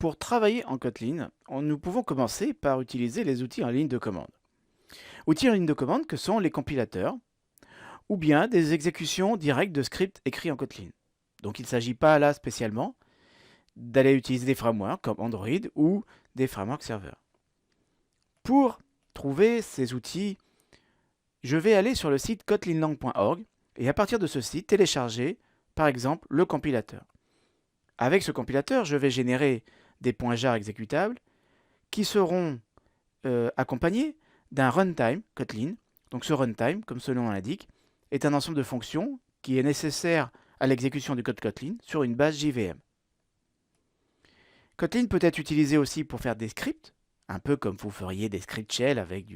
Pour travailler en Kotlin, nous pouvons commencer par utiliser les outils en ligne de commande. Outils en ligne de commande que sont les compilateurs ou bien des exécutions directes de scripts écrits en Kotlin. Donc il ne s'agit pas là spécialement d'aller utiliser des frameworks comme Android ou des frameworks serveurs. Pour trouver ces outils, je vais aller sur le site kotlinlang.org et à partir de ce site, télécharger par exemple le compilateur. Avec ce compilateur, je vais générer des points jar exécutables qui seront accompagnés d'un runtime Kotlin. Donc ce runtime, comme son nom l'indique, est un ensemble de fonctions qui est nécessaire à l'exécution du code Kotlin sur une base JVM. Kotlin peut être utilisé aussi pour faire des scripts, un peu comme vous feriez des scripts shell avec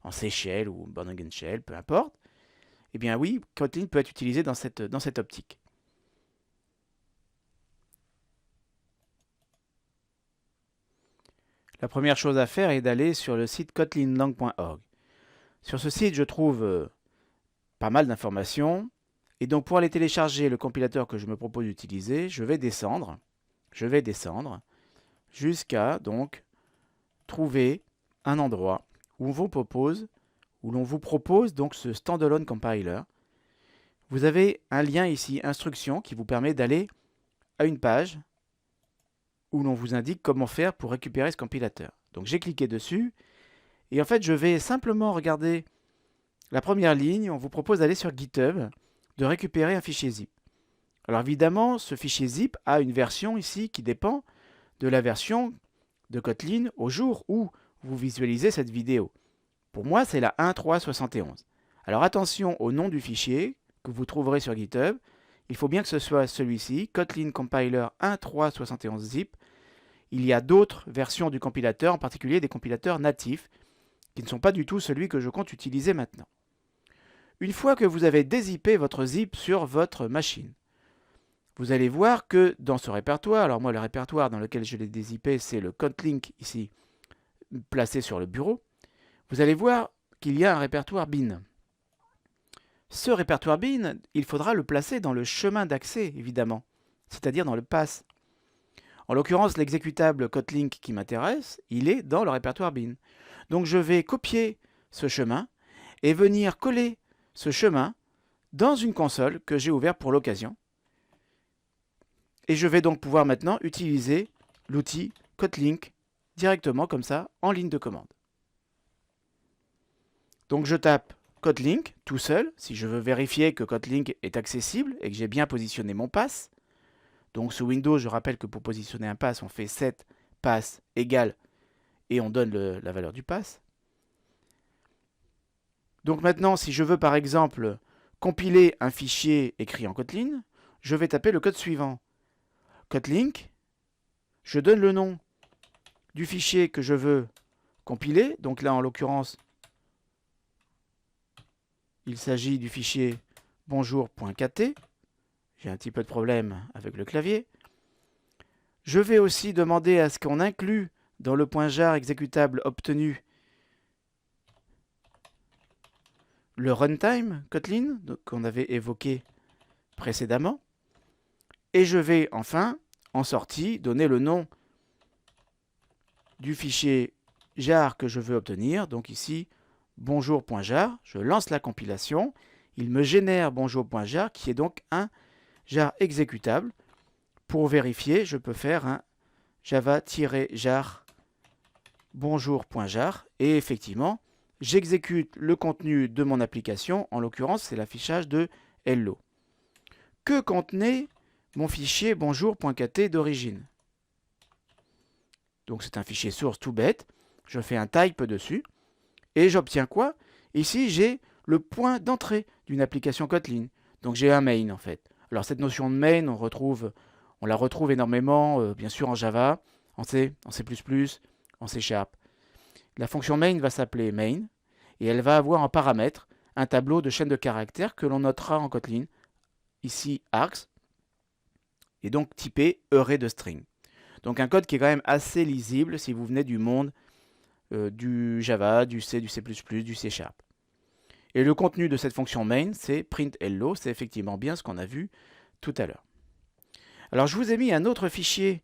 en C shell ou Bourne shell, peu importe. Eh bien oui, Kotlin peut être utilisé dans cette optique. La première chose à faire est d'aller sur le site kotlinlang.org. Sur ce site, je trouve pas mal d'informations. Et donc, pour aller télécharger le compilateur que je me propose d'utiliser, je vais descendre jusqu'à donc trouver un endroit où l'on vous propose donc ce standalone compiler. Vous avez un lien ici, instruction, qui vous permet d'aller à une page où l'on vous indique comment faire pour récupérer ce compilateur. Donc j'ai cliqué dessus, et en fait je vais simplement regarder la première ligne. On vous propose d'aller sur GitHub, de récupérer un fichier zip. Alors évidemment, ce fichier zip a une version ici qui dépend de la version de Kotlin au jour où vous visualisez cette vidéo. Pour moi, c'est la 1.3.71. Alors attention au nom du fichier que vous trouverez sur GitHub. Il faut bien que ce soit celui-ci, Kotlin Compiler 1.3.71 zip. Il y a d'autres versions du compilateur, en particulier des compilateurs natifs, qui ne sont pas du tout celui que je compte utiliser maintenant. Une fois que vous avez dézippé votre zip sur votre machine, vous allez voir que dans ce répertoire, alors moi le répertoire dans lequel je l'ai dézippé, c'est le Kotlink ici, placé sur le bureau, vous allez voir qu'il y a un répertoire bin. Ce répertoire bin, il faudra le placer dans le chemin d'accès, évidemment, c'est-à-dire dans le pass. En l'occurrence, l'exécutable Kotlink qui m'intéresse, il est dans le répertoire bin. Donc je vais copier ce chemin et venir coller ce chemin dans une console que j'ai ouverte pour l'occasion. Et je vais donc pouvoir maintenant utiliser l'outil Kotlink directement comme ça, en ligne de commande. Donc je tape Kotlink tout seul, si je veux vérifier que Kotlink est accessible et que j'ai bien positionné mon pass. Donc sous Windows, je rappelle que pour positionner un pass, on fait set pass égale et on donne la valeur du pass. Donc maintenant, si je veux par exemple compiler un fichier écrit en Kotlin, je vais taper le code suivant. Kotlink, je donne le nom du fichier que je veux compiler. Donc là, en l'occurrence, il s'agit du fichier bonjour.kt. J'ai un petit peu de problème avec le clavier. Je vais aussi demander à ce qu'on inclue dans le point jar exécutable obtenu le runtime Kotlin qu'on avait évoqué précédemment. Et je vais enfin, en sortie, donner le nom du fichier jar que je veux obtenir. Donc ici, bonjour.jar. Je lance la compilation. Il me génère bonjour.jar qui est donc un jar exécutable. Pour vérifier, je peux faire un java-jar bonjour.jar et effectivement, j'exécute le contenu de mon application. En l'occurrence, c'est l'affichage de hello. Que contenait mon fichier bonjour.kt d'origine? Donc c'est un fichier source tout bête. Je fais un type dessus et j'obtiens quoi? Ici, j'ai le point d'entrée d'une application Kotlin. Donc j'ai un main en fait. Alors cette notion de main, on la retrouve énormément, bien sûr en Java, en C, en C++, en C#. La fonction main va s'appeler main et elle va avoir en paramètre un tableau de chaîne de caractères que l'on notera en Kotlin, ici args, et donc typé array de string. Donc un code qui est quand même assez lisible si vous venez du monde du Java, du C, du C++, du C#. Et le contenu de cette fonction main, c'est print hello, c'est effectivement bien ce qu'on a vu tout à l'heure. Alors je vous ai mis un autre fichier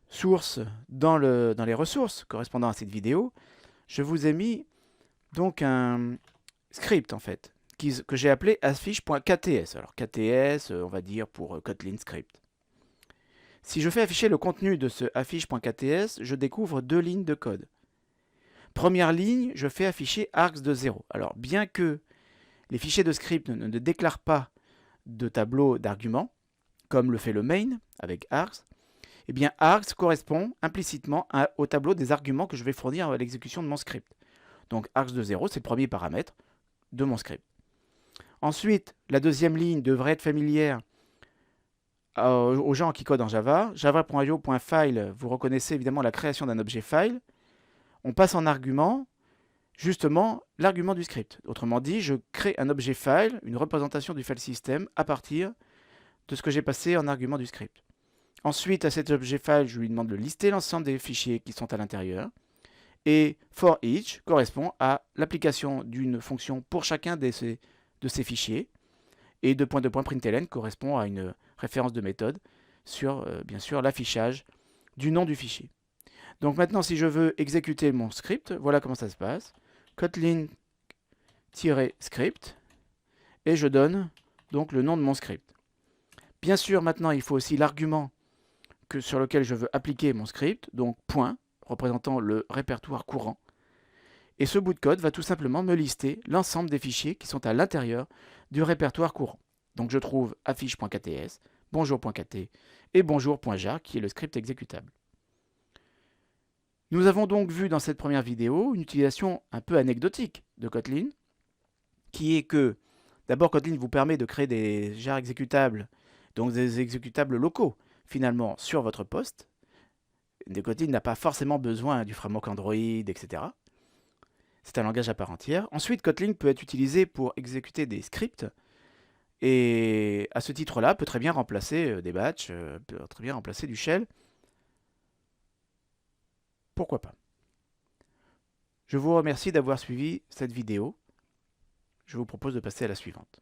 source dans les ressources correspondant à cette vidéo, je vous ai mis donc un script en fait, que j'ai appelé affiche.kts. Alors KTS, on va dire pour Kotlin Script. Si je fais afficher le contenu de ce affiche.kts, je découvre 2 lignes de code. Première ligne, je fais afficher args de 0. Alors bien que les fichiers de script ne déclarent pas de tableau d'arguments, comme le fait le main avec args, eh bien args correspond implicitement au tableau des arguments que je vais fournir à l'exécution de mon script. Donc args de 0, c'est le premier paramètre de mon script. Ensuite, la deuxième ligne devrait être familière aux gens qui codent en Java. Java.io.file, vous reconnaissez évidemment la création d'un objet file. On passe en argument, justement, l'argument du script. Autrement dit, je crée un objet file, une représentation du file system à partir de ce que j'ai passé en argument du script. Ensuite, à cet objet file, je lui demande de lister l'ensemble des fichiers qui sont à l'intérieur. Et for each correspond à l'application d'une fonction pour chacun de ces fichiers. Et de point println correspond à une référence de méthode sur, bien sûr, l'affichage du nom du fichier. Donc maintenant, si je veux exécuter mon script, voilà comment ça se passe. Kotlin-script, et je donne donc le nom de mon script. Bien sûr, maintenant, il faut aussi l'argument sur lequel je veux appliquer mon script, donc point, représentant le répertoire courant. Et ce bout de code va tout simplement me lister l'ensemble des fichiers qui sont à l'intérieur du répertoire courant. Donc je trouve affiche.kts, bonjour.kt et bonjour.jar qui est le script exécutable. Nous avons donc vu dans cette première vidéo une utilisation un peu anecdotique de Kotlin, qui est que d'abord Kotlin vous permet de créer des jars exécutables, donc des exécutables locaux finalement sur votre poste. Kotlin n'a pas forcément besoin du framework Android, etc. C'est un langage à part entière. Ensuite, Kotlin peut être utilisé pour exécuter des scripts. Et à ce titre-là, peut très bien remplacer des batchs, peut très bien remplacer du shell. Pourquoi pas? Je vous remercie d'avoir suivi cette vidéo. Je vous propose de passer à la suivante.